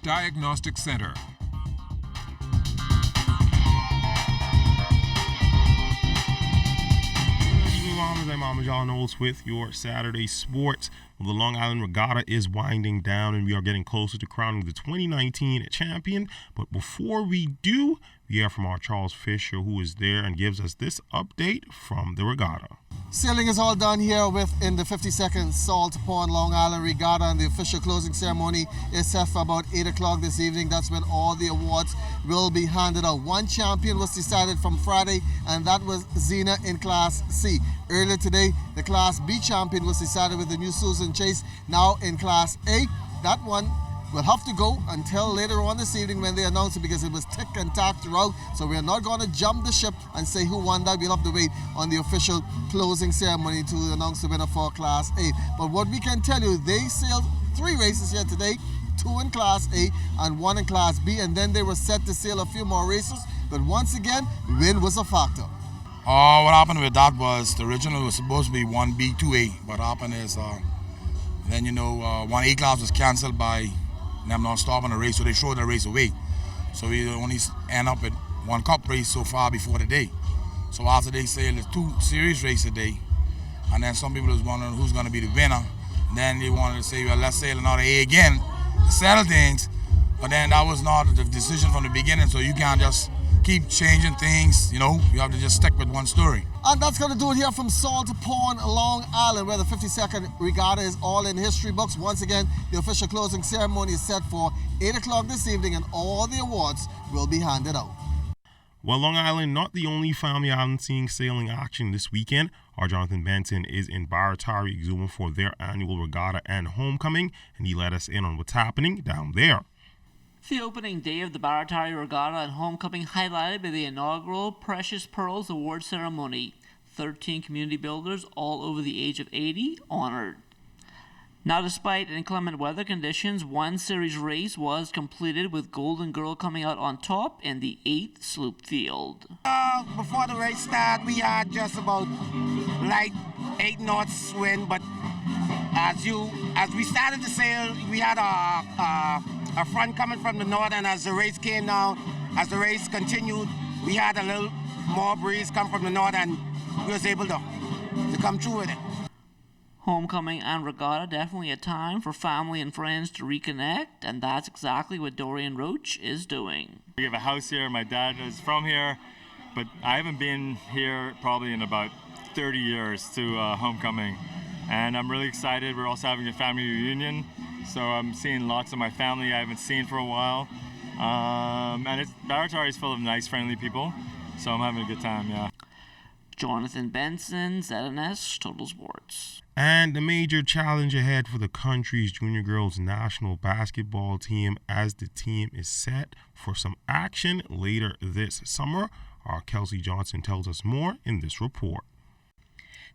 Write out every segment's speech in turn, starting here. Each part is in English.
Diagnostic Center. I'm Mama John Knowles with your Saturday sports. Well, the Long Island Regatta is winding down and we are getting closer to crowning the 2019 champion. But before we do, we hear from our Charles Fisher, who is there and gives us this update from the regatta. Sailing is all done here in the 52nd Salt Pond Long Island Regatta, and the official closing ceremony is set for about 8 o'clock this evening. That's when all the awards will be handed out. One champion was decided from Friday, and that was Zena in Class C. Earlier today, the Class B champion was decided with the new Susan Chase, now in Class A. That one will have to go until later on this evening when they announce it, because it was tick and tack throughout. So we're not going to jump the ship and say who won that. We'll have to wait on the official closing ceremony to announce the winner for Class A. But what we can tell you, they sailed 3 races here today, 2 in Class A and 1 in Class B, and then they were set to sail a few more races. But once again, wind was a factor. What happened with that was the original was supposed to be 1B, 2A. What happened is, 1A class was canceled by them not stopping the race, so they throw the race away. So we only end up with 1 cup race so far before the day. So after they sail the 2 series races a day, and then some people was wondering who's going to be the winner. And then they wanted to say, well, let's sail another A again to settle things. But then that was not the decision from the beginning, so you can't just keep changing things, you have to just stick with one story. And that's going to do it here from Salt Pond, Long Island, where the 52nd Regatta is all in history books. Once again, the official closing ceremony is set for 8 o'clock this evening, and all the awards will be handed out. Well, Long Island, not the only family island seeing sailing action this weekend. Our Jonathan Benson is in BARRETARRE exhuming for their annual regatta and homecoming, and he let us in on what's happening down there. The opening day of the BARRETARRE Regatta and homecoming highlighted by the inaugural Precious Pearls Award ceremony. 13 community builders, all over the age of 80, honored. Now, despite inclement weather conditions, one series race was completed with Golden Girl coming out on top in the 8th sloop field. Before the race started, we had just about light 8 knots wind, but as we started to sail, we had a front coming from the north, and as the race came down, as the race continued, we had a little more breeze come from the north, and we was able to come through with it. Homecoming and regatta, definitely a time for family and friends to reconnect, and that's exactly what Dorian Roach is doing. We have a house here. My dad is from here, but I haven't been here probably in about 30 years to homecoming, and I'm really excited. We're also having a family reunion, so I'm seeing lots of my family I haven't seen for a while, and BARRETARRE is full of nice, friendly people, so I'm having a good time, yeah. Jonathan Benson, ZNS Total Sports. And the major challenge ahead for the country's junior girls national basketball team, as the team is set for some action later this summer. Our Kelsey Johnson tells us more in this report.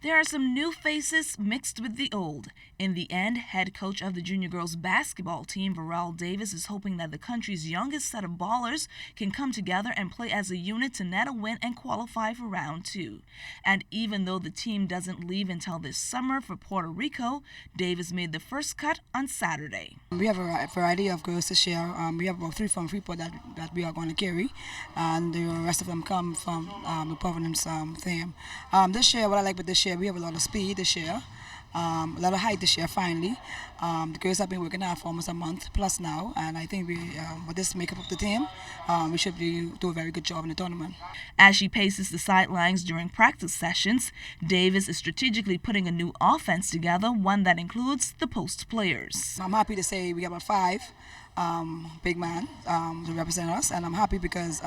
There are some new faces mixed with the old. In the end, head coach of the junior girls basketball team, Varel Davis, is hoping that the country's youngest set of ballers can come together and play as a unit to net a win and qualify for round 2. And even though the team doesn't leave until this summer for Puerto Rico, Davis made the first cut on Saturday. We have a variety of girls to share. We have about 3 from Freeport that we are going to carry, and the rest of them come from the Providence theme. This year, what I like with this year, we have a lot of speed this year, a lot of height this year finally. The girls have been working hard for almost a month plus now, and I think with this makeup of the team, we should do a very good job in the tournament. As she paces the sidelines during practice sessions, Davis is strategically putting a new offense together, one that includes the post players. I'm happy to say we have about 5 big men to represent us, and I'm happy because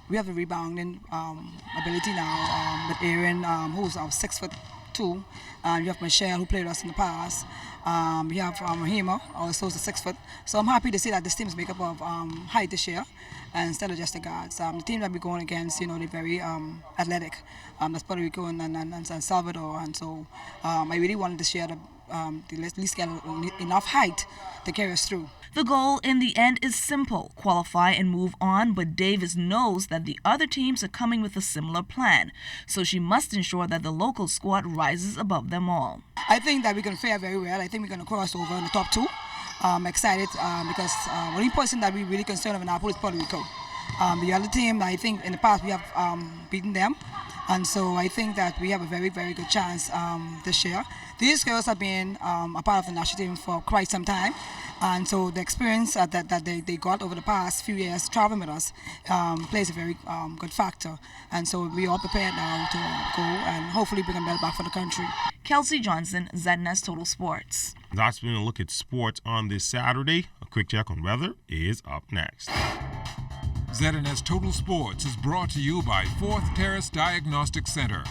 we have a rebounding ability now with Aaron, who's 6'2". You have Michelle, who played with us in the past. We have Rahima, also who's 6 foot. So I'm happy to see that this team is made up of height this year, and instead of just the guards. The team that we're going against, they're very athletic. That's Puerto Rico and Salvador, and so I really wanted this year to at least get enough height to carry us through. The goal in the end is simple: qualify and move on, but Davis knows that the other teams are coming with a similar plan, so she must ensure that the local squad rises above them all. I think that we're going to fare very well. I think we're going to cross over in the top 2. excited because the only person that we really concerned of in our pool is Puerto Rico. The other team, I think in the past we have beaten them. And so I think that we have a very, very good chance this year. These girls have been a part of the national team for quite some time. And so the experience that they got over the past few years traveling with us plays a very good factor. And so we are prepared now to go and hopefully bring a medal back for the country. Kelsey Johnson, ZNS Total Sports. That's been a look at sports on this Saturday. A quick check on weather is up next. ZNS Total Sports is brought to you by Fourth Terrace Diagnostic Center.